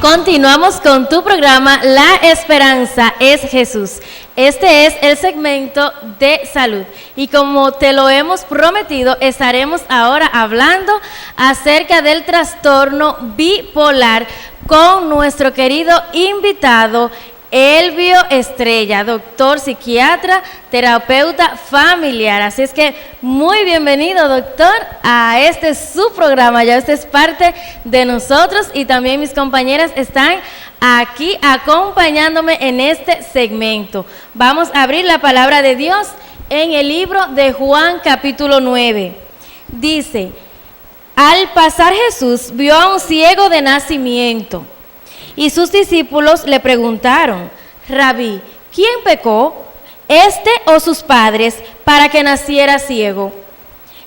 Continuamos con tu programa La Esperanza es Jesús. Este es el segmento de salud y como te lo hemos prometido, estaremos ahora hablando acerca del trastorno bipolar con nuestro querido invitado Elvio Estrella, doctor psiquiatra, terapeuta familiar. Así es que muy bienvenido, doctor, a su programa. Ya usted es parte de nosotros y también mis compañeras están aquí acompañándome en este segmento. Vamos a abrir la palabra de Dios en el libro de Juan capítulo 9. Dice, al pasar Jesús vio a un ciego de nacimiento. Y sus discípulos le preguntaron, Rabí, ¿quién pecó, este o sus padres, para que naciera ciego?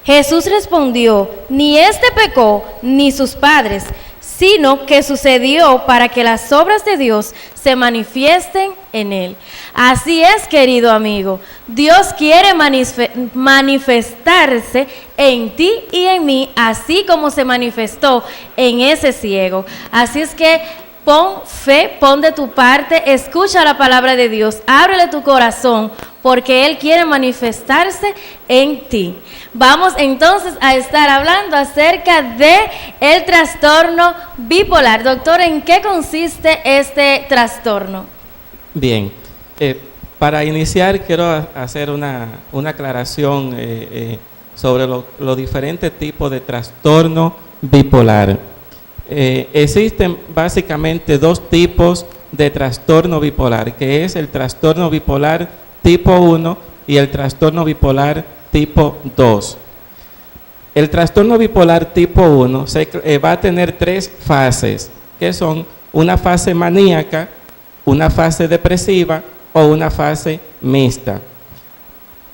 Jesús respondió, ni este pecó, ni sus padres, sino que sucedió para que las obras de Dios se manifiesten en él. Así es, querido amigo, Dios quiere manifestarse en ti y en mí, así como se manifestó en ese ciego. Así es que pon fe, pon de tu parte, escucha la palabra de Dios, ábrele tu corazón, porque Él quiere manifestarse en ti. Vamos entonces a estar hablando acerca de el trastorno bipolar. Doctor, ¿en qué consiste este trastorno? Bien, para iniciar quiero hacer una aclaración sobre los diferentes tipos de trastorno bipolar. Existen básicamente dos tipos de trastorno bipolar, que es el trastorno bipolar tipo 1 y el trastorno bipolar tipo 2. El trastorno bipolar tipo 1 va a tener tres fases, que son una fase maníaca, una fase depresiva o una fase mixta.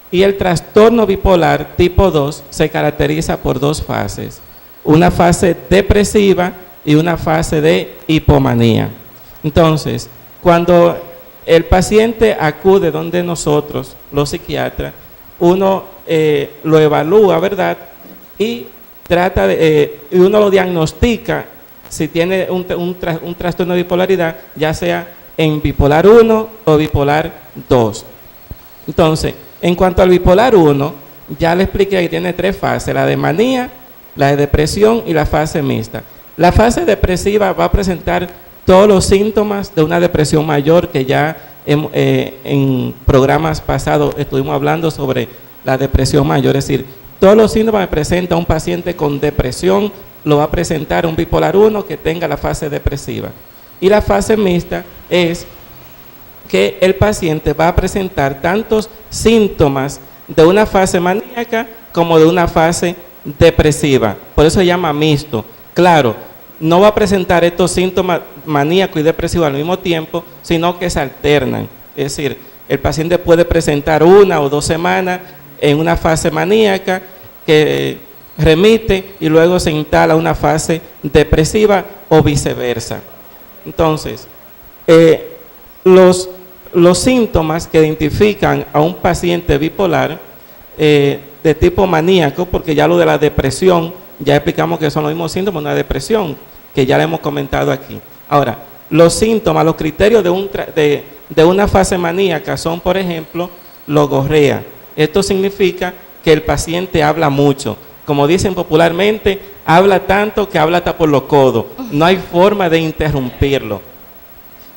Y el trastorno bipolar tipo 2 se caracteriza por dos fases, una fase depresiva y una fase de hipomanía. Entonces, cuando el paciente acude donde nosotros, los psiquiatras, uno lo evalúa, ¿verdad? Y uno lo diagnostica si tiene un trastorno de bipolaridad, ya sea en bipolar 1 o bipolar 2. Entonces, en cuanto al bipolar 1, ya le expliqué que tiene tres fases, la de manía, la de depresión y la fase mixta. La fase depresiva va a presentar todos los síntomas de una depresión mayor, que ya en programas pasados estuvimos hablando sobre la depresión mayor, es decir, todos los síntomas que presenta un paciente con depresión lo va a presentar un bipolar 1 que tenga la fase depresiva. Y la fase mixta es que el paciente va a presentar tantos síntomas de una fase maníaca como de una fase depresiva, por eso se llama mixto. Claro, no va a presentar estos síntomas maníacos y depresivos al mismo tiempo, sino que se alternan. Es decir, el paciente puede presentar 1 o 2 semanas en una fase maníaca que remite y luego se instala una fase depresiva o viceversa. Entonces, los síntomas que identifican a un paciente bipolar de tipo maníaco, porque ya lo de la depresión, ya explicamos que son los mismos síntomas de una depresión, que ya le hemos comentado aquí. Ahora, los síntomas, los criterios de una fase maníaca son, por ejemplo, logorrea. Esto significa que el paciente habla mucho. Como dicen popularmente, habla tanto que habla hasta por los codos. No hay forma de interrumpirlo.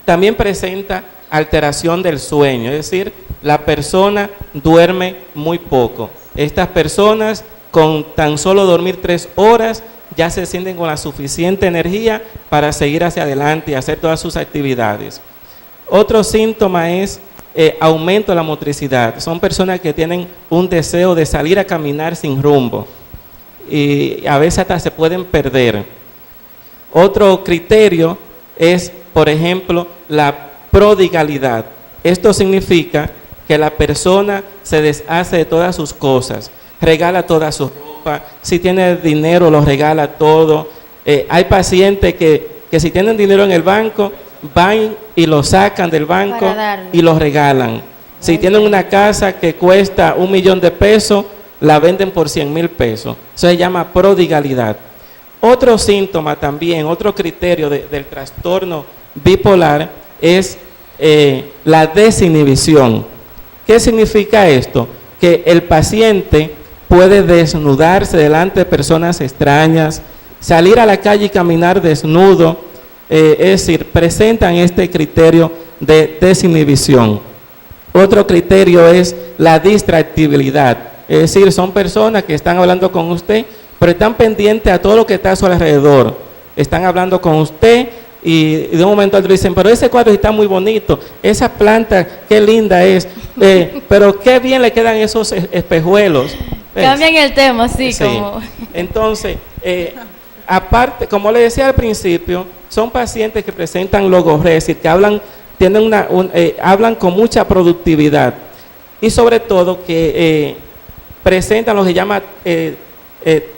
También presenta alteración del sueño, es decir, la persona duerme muy poco. Estas personas con tan solo dormir 3 horas ya se sienten con la suficiente energía para seguir hacia adelante y hacer todas sus actividades. Otro síntoma es aumento de la motricidad. Son personas que tienen un deseo de salir a caminar sin rumbo y a veces hasta se pueden perder. Otro criterio es, por ejemplo, la prodigalidad. Esto significa que la persona se deshace de todas sus cosas, regala toda su ropa, si tiene dinero lo regala todo. Hay pacientes que si tienen dinero en el banco, van y lo sacan del banco y lo regalan. Si tienen una casa que cuesta $1,000,000 de pesos, la venden por $100,000 pesos. Eso se llama prodigalidad. Otro síntoma también, otro criterio del trastorno bipolar es la desinhibición. ¿Qué significa esto? Que el paciente puede desnudarse delante de personas extrañas, salir a la calle y caminar desnudo, es decir, presentan este criterio de desinhibición. Otro criterio es la distractibilidad, es decir, son personas que están hablando con usted, pero están pendientes a todo lo que está a su alrededor. Están hablando con usted y de un momento a otro dicen, pero ese cuadro está muy bonito, esa planta, qué linda es, pero qué bien le quedan esos espejuelos. Cambian el tema, sí. Como... Entonces, aparte, como le decía al principio, son pacientes que presentan logorrea, es decir, que hablan, hablan con mucha productividad y sobre todo que presentan lo que se llama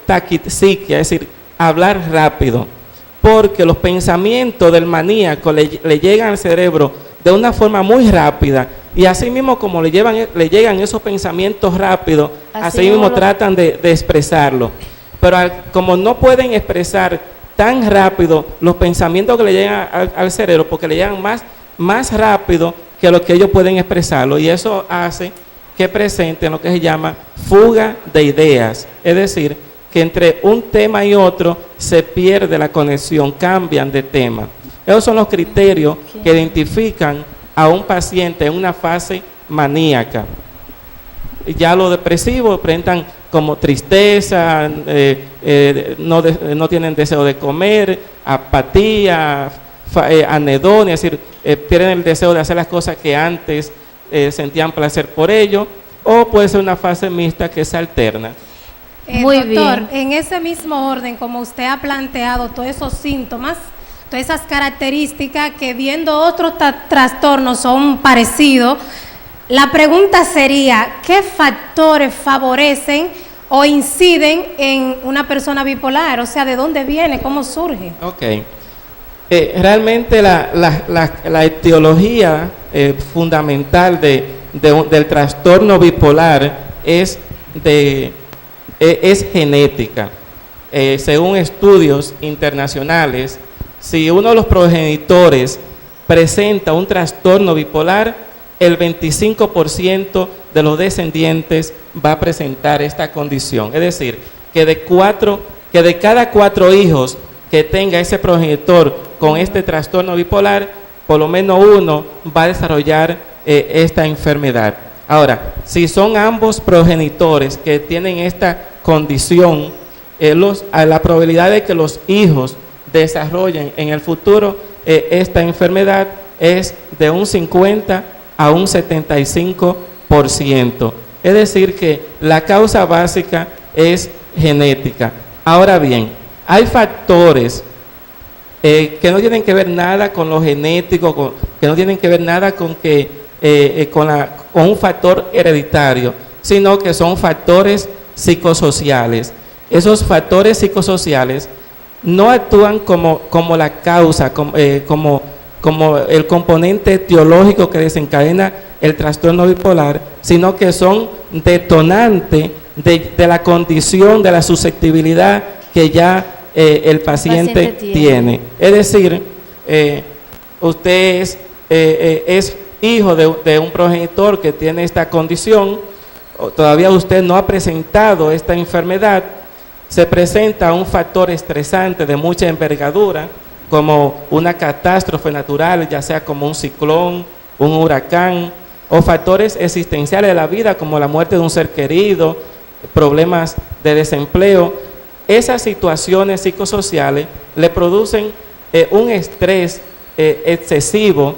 taquixiquia, es decir, hablar rápido, porque los pensamientos del maníaco le llegan al cerebro de una forma muy rápida y así mismo como le llegan esos pensamientos rápidos, así mismo tratan de expresarlo, pero como no pueden expresar tan rápido los pensamientos que le llegan al cerebro, porque le llegan más rápido que lo que ellos pueden expresarlo, y eso hace que presenten lo que se llama fuga de ideas, es decir, que entre un tema y otro se pierde la conexión, cambian de tema. Esos son los criterios que identifican a un paciente en una fase maníaca. Ya los depresivos presentan como tristeza, no tienen deseo de comer, apatía, anedonia, es decir, pierden el deseo de hacer las cosas que antes sentían placer por ello, o puede ser una fase mixta que se alterna. Muy doctor, bien. En ese mismo orden, como usted ha planteado todos esos síntomas, todas esas características que viendo otros trastornos son parecidos, la pregunta sería, ¿qué factores favorecen o inciden en una persona bipolar? O sea, ¿de dónde viene? ¿Cómo surge? Ok. Realmente la etiología fundamental del trastorno bipolar es genética. Según estudios internacionales, si uno de los progenitores presenta un trastorno bipolar, el 25% de los descendientes va a presentar esta condición. Es decir, que de cada 4 hijos que tenga ese progenitor con este trastorno bipolar, por lo menos uno va a desarrollar esta enfermedad. Ahora, si son ambos progenitores que tienen esta condición, la probabilidad de que los hijos desarrollen en el futuro esta enfermedad es de un 50 a un 75%. Es decir, que la causa básica es genética. Ahora bien, hay factores que no tienen que ver nada con lo genético, que no tienen que ver nada con un factor hereditario, sino que son factores psicosociales. Esos factores psicosociales no actúan como la causa, como el componente etiológico que desencadena el trastorno bipolar, sino que son detonantes de la condición, de la susceptibilidad que ya el paciente tiene. Es decir, usted es hijo de un progenitor que tiene esta condición, todavía usted no ha presentado esta enfermedad, se presenta un factor estresante de mucha envergadura, como una catástrofe natural, ya sea como un ciclón, un huracán, o factores existenciales de la vida, como la muerte de un ser querido, problemas de desempleo. Esas situaciones psicosociales le producen un estrés excesivo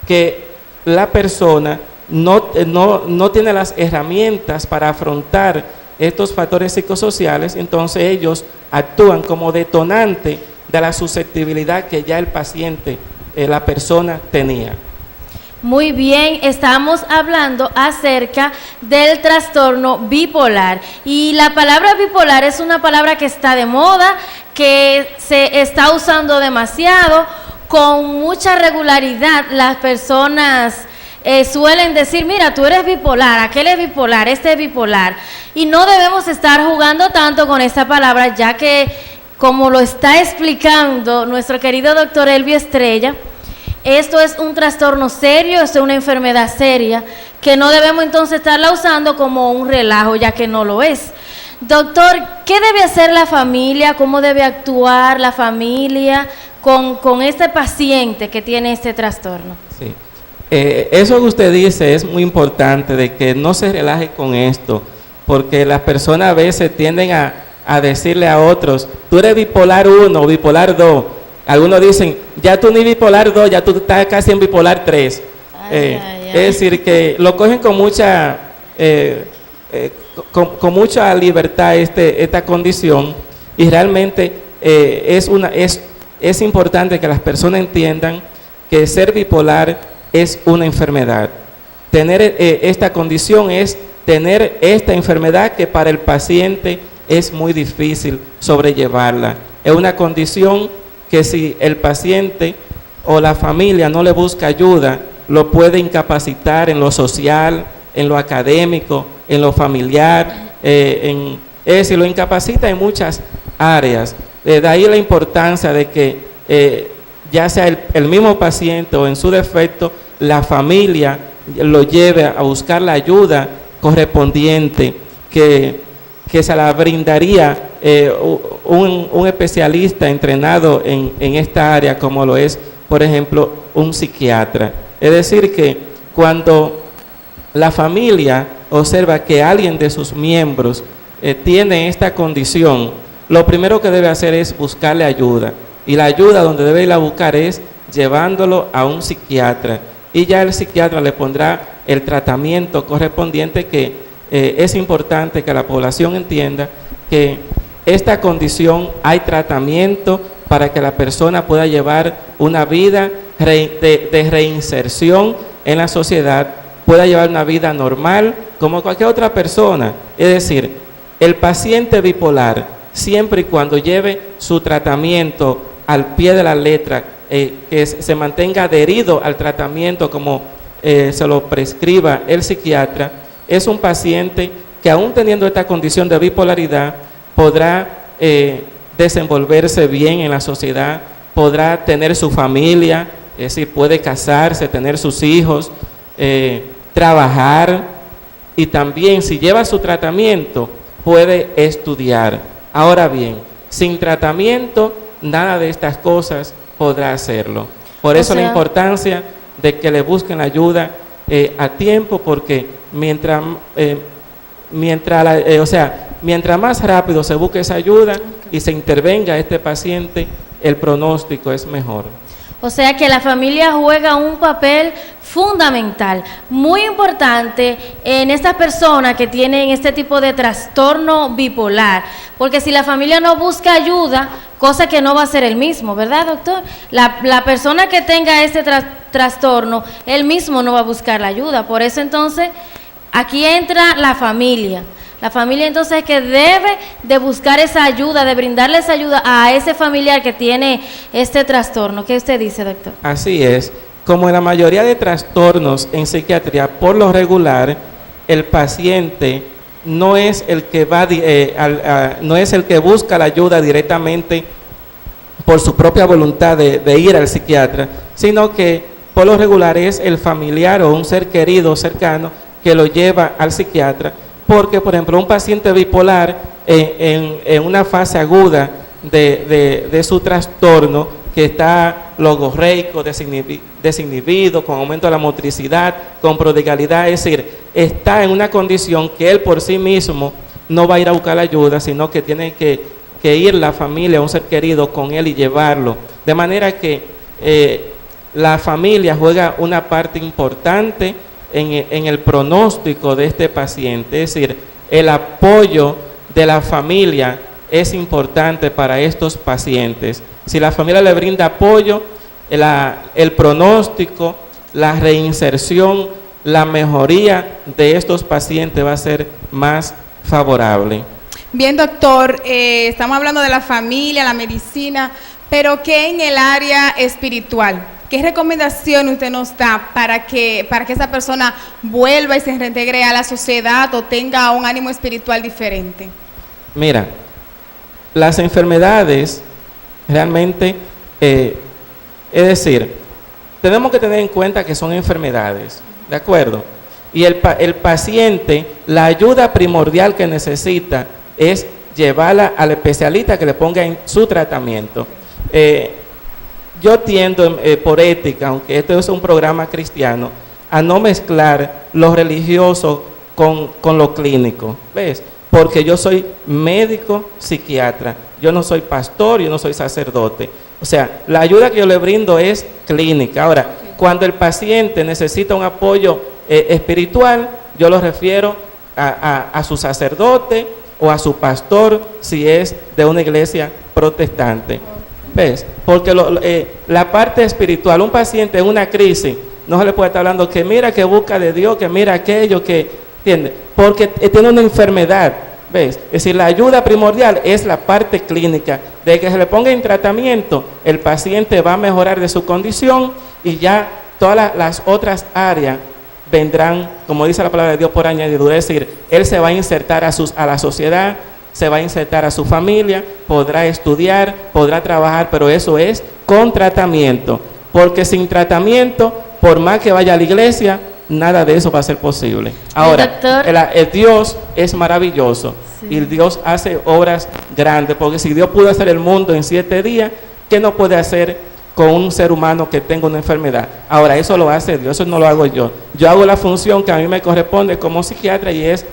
que la persona no tiene las herramientas para afrontar estos factores psicosociales, entonces ellos actúan como detonante de la susceptibilidad que ya el paciente, la persona tenía. Muy bien, estamos hablando acerca del trastorno bipolar y la palabra bipolar es una palabra que está de moda, que se está usando demasiado, con mucha regularidad. Las personas suelen decir, mira, tú eres bipolar, aquel es bipolar, este es bipolar, y no debemos estar jugando tanto con esta palabra, ya que como lo está explicando nuestro querido doctor Elvio Estrella, esto es un trastorno serio, esto es una enfermedad seria, que no debemos entonces estarla usando como un relajo, ya que no lo es. Doctor, ¿qué debe hacer la familia? ¿Cómo debe actuar la familia con este paciente que tiene este trastorno? Sí. Eso que usted dice es muy importante, de que no se relaje con esto, porque las personas a veces tienden a decirle a otros, tú eres bipolar 1 o bipolar 2. Algunos dicen, ya tú ni bipolar 2, ya tú estás casi en bipolar 3. Es decir, que lo cogen con mucha con mucha libertad esta condición, y realmente es importante que las personas entiendan que ser bipolar es una enfermedad. Tener esta condición es tener esta enfermedad que para el paciente es muy difícil sobrellevarla. Es una condición que si el paciente o la familia no le busca ayuda, lo puede incapacitar en lo social, en lo académico, en lo familiar, es decir, lo incapacita en muchas áreas. De ahí la importancia de que ya sea el mismo paciente o en su defecto, la familia lo lleve a buscar la ayuda correspondiente que se la brindaría un especialista entrenado en esta área, como lo es, por ejemplo, un psiquiatra. Es decir, que cuando la familia observa que alguien de sus miembros tiene esta condición, lo primero que debe hacer es buscarle ayuda. Y la ayuda donde debe ir a buscar es llevándolo a un psiquiatra. Y ya el psiquiatra le pondrá el tratamiento correspondiente, que es importante que la población entienda que esta condición hay tratamiento para que la persona pueda llevar una vida de reinserción en la sociedad, pueda llevar una vida normal como cualquier otra persona. Es decir, el paciente bipolar, siempre y cuando lleve su tratamiento al pie de la letra, que se mantenga adherido al tratamiento como se lo prescriba el psiquiatra, es un paciente que aún teniendo esta condición de bipolaridad podrá desenvolverse bien en la sociedad, podrá tener su familia, es decir, puede casarse, tener sus hijos, trabajar, y también si lleva su tratamiento puede estudiar. Ahora bien, sin tratamiento nada de estas cosas podrá hacerlo. Por eso la importancia de que le busquen ayuda a tiempo, porque mientras más rápido se busque esa ayuda y se intervenga a este paciente, el pronóstico es mejor. O sea que la familia juega un papel fundamental, muy importante en estas personas que tienen este tipo de trastorno bipolar, porque si la familia no busca ayuda, cosa que no va a ser el mismo, ¿verdad, doctor? La persona que tenga este trastorno, él mismo no va a buscar la ayuda. Por eso entonces aquí entra la familia. La familia entonces que debe de buscar esa ayuda, de brindarle esa ayuda a ese familiar que tiene este trastorno. ¿Qué usted dice, doctor? Así es. Como en la mayoría de trastornos en psiquiatría, por lo regular, el paciente no es el que no es el que busca la ayuda directamente por su propia voluntad de ir al psiquiatra, sino que por lo regular es el familiar o un ser querido cercano que lo lleva al psiquiatra. Porque, por ejemplo, un paciente bipolar en una fase aguda de su trastorno, que está logorreico, desinhibido, con aumento de la motricidad, con prodigalidad, es decir, está en una condición que él por sí mismo no va a ir a buscar la ayuda, sino que tiene que ir la familia, un ser querido con él y llevarlo. De manera que la familia juega una parte importante en el pronóstico de este paciente. Es decir, el apoyo de la familia es importante para estos pacientes. Si la familia le brinda apoyo, el pronóstico, la reinserción, la mejoría de estos pacientes va a ser más favorable. Bien, doctor, estamos hablando de la familia, la medicina, pero ¿qué en el área espiritual? ¿Qué recomendación usted nos da para que esa persona vuelva y se reintegre a la sociedad o tenga un ánimo espiritual diferente? Mira, las enfermedades realmente, es decir, tenemos que tener en cuenta que son enfermedades, ¿de acuerdo? Y el paciente, la ayuda primordial que necesita es llevarla al especialista que le ponga en su tratamiento. Yo tiendo, por ética, aunque este es un programa cristiano, a no mezclar lo religioso con lo clínico, ¿ves? Porque yo soy médico psiquiatra, yo no soy pastor, yo no soy sacerdote. O sea, la ayuda que yo le brindo es clínica. Ahora, cuando el paciente necesita un apoyo espiritual, yo lo refiero a su sacerdote o a su pastor, si es de una iglesia protestante. ¿Ves? Porque la parte espiritual, un paciente en una crisis, no se le puede estar hablando que mira que busca de Dios, que mira aquello, que, ¿entiendes? Porque tiene una enfermedad, ¿ves? Es decir, la ayuda primordial es la parte clínica, de que se le ponga en tratamiento, el paciente va a mejorar de su condición y ya todas las otras áreas vendrán, como dice la palabra de Dios, por añadidura. Es decir, él se va a insertar a la sociedad, se va a insertar a su familia, podrá estudiar, podrá trabajar, pero eso es con tratamiento, porque sin tratamiento, por más que vaya a la iglesia, nada de eso va a ser posible. Ahora, el Dios es maravilloso, sí, y Dios hace obras grandes, porque si Dios pudo hacer el mundo en 7 días, ¿qué no puede hacer con un ser humano que tenga una enfermedad? Ahora, eso lo hace Dios, eso no lo hago yo. Yo hago la función que a mí me corresponde como psiquiatra, y es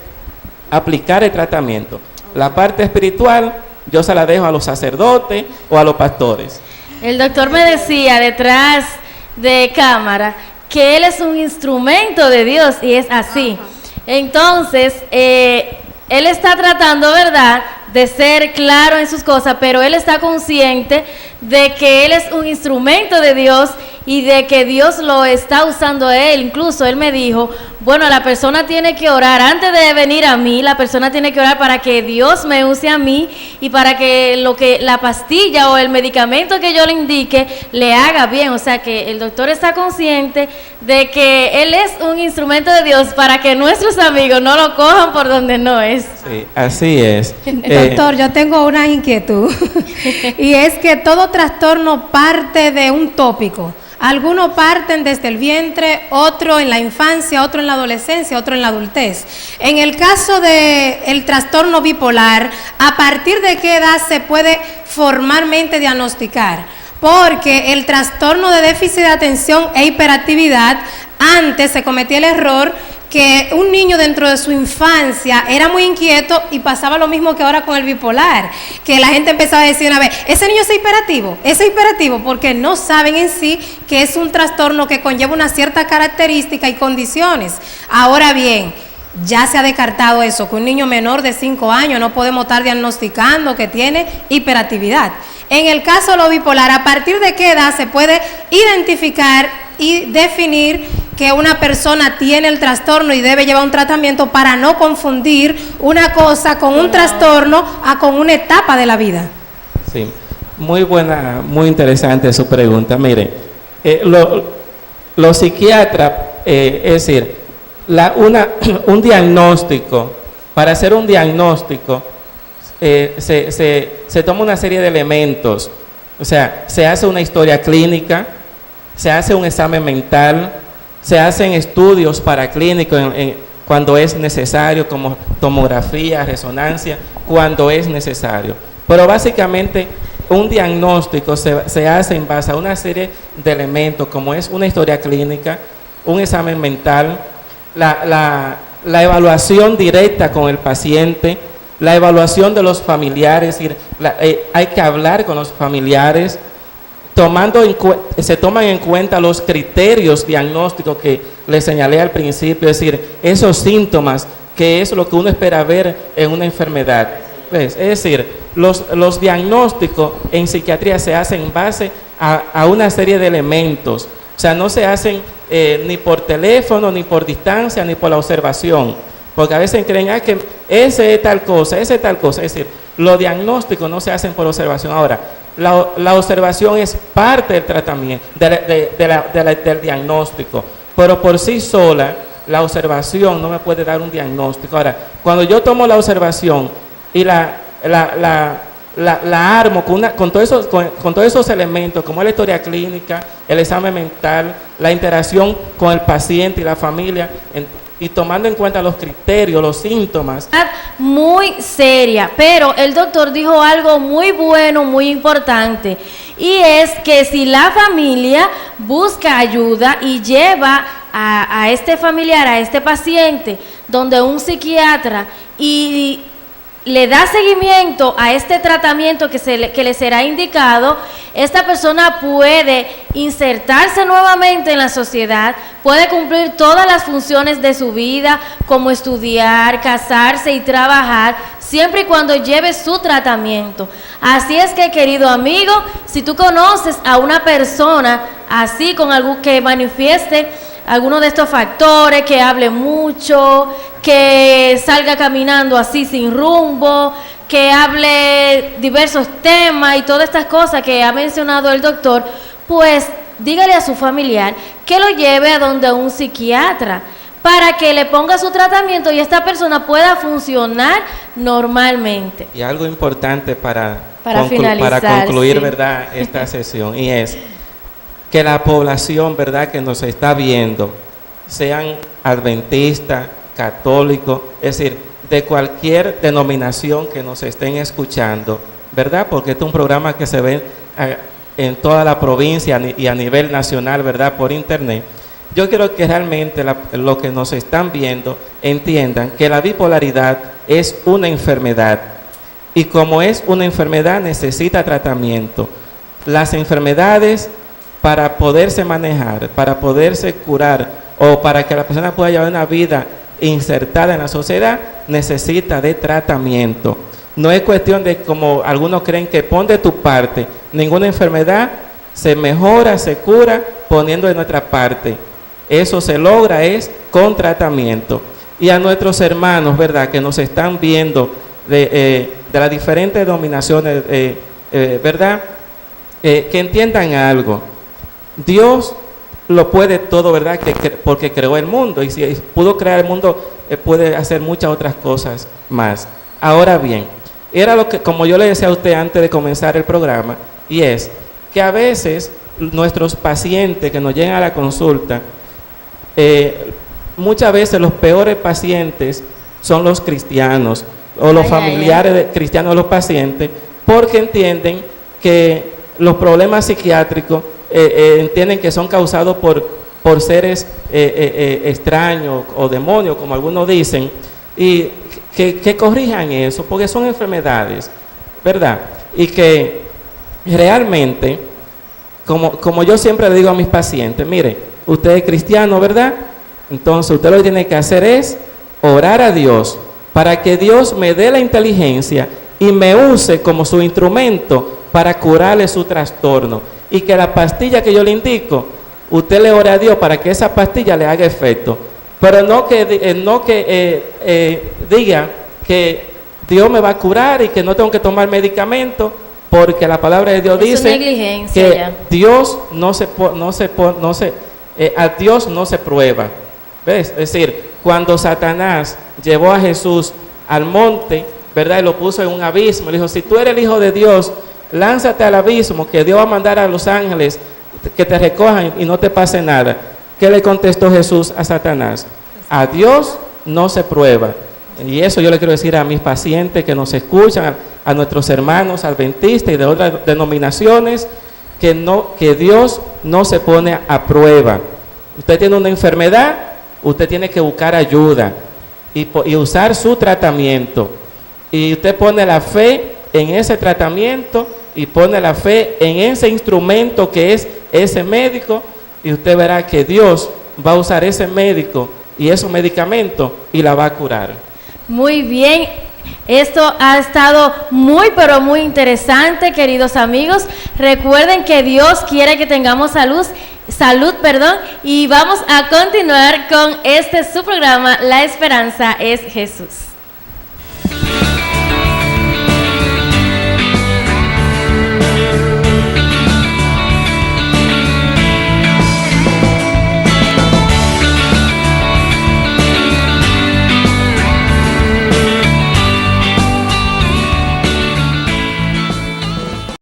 aplicar el tratamiento. La parte espiritual yo se la dejo a los sacerdotes o a los pastores. El doctor me decía detrás de cámara que él es un instrumento de Dios, y es así. Entonces, él está tratando, ¿verdad?, de ser claro en sus cosas, pero él está consciente de que él es un instrumento de Dios y de que Dios lo está usando a él. Incluso él me dijo, bueno, la persona tiene que orar antes de venir a mí, la persona tiene que orar para que Dios me use a mí y para que la pastilla o el medicamento que yo le indique le haga bien. O sea que el doctor está consciente de que él es un instrumento de Dios para que nuestros amigos no lo cojan por donde no es. Sí, así es. Doctor, yo tengo una inquietud y es que todo trastorno parte de un tópico. Algunos parten desde el vientre, otro en la infancia, otro en la adolescencia, otro en la adultez. En el caso del trastorno bipolar, ¿a partir de qué edad se puede formalmente diagnosticar? Porque el trastorno de déficit de atención e hiperactividad, antes se cometía el error que un niño dentro de su infancia era muy inquieto y pasaba lo mismo que ahora con el bipolar, que la gente empezaba a decir, a ver, ese niño es hiperactivo, porque no saben en sí que es un trastorno que conlleva una cierta característica y condiciones. Ahora bien, ya se ha descartado eso, que un niño menor de 5 años no podemos estar diagnosticando que tiene hiperactividad. En el caso de lo bipolar, ¿a partir de qué edad se puede identificar y definir que una persona tiene el trastorno y debe llevar un tratamiento para no confundir una cosa con un trastorno con una etapa de la vida? Sí, muy buena, muy interesante su pregunta. Mire, los psiquiatras, es decir, un diagnóstico, para hacer un diagnóstico se toma una serie de elementos. O sea, se hace una historia clínica, se hace un examen mental, se hacen estudios paraclínicos cuando es necesario, como tomografía, resonancia, cuando es necesario. Pero básicamente un diagnóstico se hace en base a una serie de elementos, como es una historia clínica, un examen mental, la evaluación directa con el paciente, la evaluación de los familiares, es decir, hay que hablar con los familiares, se toman en cuenta los criterios diagnósticos que les señalé al principio, es decir, esos síntomas, que es lo que uno espera ver en una enfermedad. ¿Ves? Es decir, los diagnósticos en psiquiatría se hacen en base a una serie de elementos. O sea, no se hacen ni por teléfono, ni por distancia, ni por la observación. Porque a veces creen que ese es tal cosa, ese es tal cosa. Es decir, los diagnósticos no se hacen por observación. Ahora, la observación es parte del tratamiento, del diagnóstico, pero por sí sola, la observación no me puede dar un diagnóstico. Ahora, cuando yo tomo la observación y la la armo con todos esos elementos, como la historia clínica, el examen mental, la interacción con el paciente y la familia, y tomando en cuenta los criterios, los síntomas. Muy seria, pero el doctor dijo algo muy bueno, muy importante, y es que si la familia busca ayuda y lleva a este familiar, a este paciente, donde un psiquiatra y le da seguimiento a este tratamiento que le será indicado, esta persona puede insertarse nuevamente en la sociedad, puede cumplir todas las funciones de su vida, como estudiar, casarse y trabajar, siempre y cuando lleve su tratamiento. Así es que, querido amigo, si tú conoces a una persona así, con algo que manifieste alguno de estos factores, que hable mucho, que salga caminando así sin rumbo, que hable diversos temas y todas estas cosas que ha mencionado el doctor, pues dígale a su familiar que lo lleve a donde un psiquiatra para que le ponga su tratamiento y esta persona pueda funcionar normalmente. Y algo importante para concluir, sí, ¿verdad?, esta sesión, y es que la población, ¿verdad?, que nos está viendo, sean adventistas, católicos, es decir, de cualquier denominación que nos estén escuchando, ¿verdad?, porque este es un programa que se ve en toda la provincia y a nivel nacional, ¿verdad?, por internet. Yo quiero que realmente los que nos están viendo entiendan que la bipolaridad es una enfermedad, y como es una enfermedad necesita tratamiento. Las enfermedades, para poderse manejar, para poderse curar o para que la persona pueda llevar una vida insertada en la sociedad, necesita de tratamiento. No es cuestión de, como algunos creen, que pon de tu parte. Ninguna enfermedad se mejora, se cura poniendo de nuestra parte. Eso se logra es con tratamiento. Y a nuestros hermanos, ¿verdad?, que nos están viendo de las diferentes denominaciones, ¿verdad?, que entiendan algo. Dios lo puede todo, ¿verdad?, porque creó el mundo, y si pudo crear el mundo, puede hacer muchas otras cosas más. Ahora bien, era lo que, como yo le decía a usted antes de comenzar el programa, y es que a veces nuestros pacientes que nos llegan a la consulta, muchas veces los peores pacientes son los cristianos o los familiares de cristianos de los pacientes, porque entienden que los problemas psiquiátricos entienden que son causados por seres extraños o demonios, como algunos dicen, y que corrijan eso, porque son enfermedades, ¿verdad? Y que realmente, como yo siempre le digo a mis pacientes, mire, usted es cristiano, ¿verdad? Entonces usted lo que tiene que hacer es orar a Dios para que Dios me dé la inteligencia y me use como su instrumento para curarle su trastorno, y que la pastilla que yo le indico, usted le ore a Dios para que esa pastilla le haga efecto, pero no que diga que Dios me va a curar y que no tengo que tomar medicamento, porque la palabra de Dios dice que ya. Dios a Dios no se prueba. ¿Ves? Es decir, cuando Satanás llevó a Jesús al monte, ¿verdad?, y lo puso en un abismo, le dijo, si tú eres el Hijo de Dios, lánzate al abismo, que Dios va a mandar a los ángeles que te recojan y no te pase nada. ¿Qué le contestó Jesús a Satanás? A Dios no se prueba. Y eso yo le quiero decir a mis pacientes que nos escuchan, a nuestros hermanos adventistas y de otras denominaciones, que Dios no se pone a prueba. Usted tiene una enfermedad, usted tiene que buscar ayuda y usar su tratamiento. Y usted pone la fe en ese tratamiento y pone la fe en ese instrumento que es ese médico, y usted verá que Dios va a usar ese médico y esos medicamentos y la va a curar. Muy bien, esto ha estado muy pero muy interesante, queridos amigos. Recuerden que Dios quiere que tengamos salud, y vamos a continuar con su programa La Esperanza es Jesús.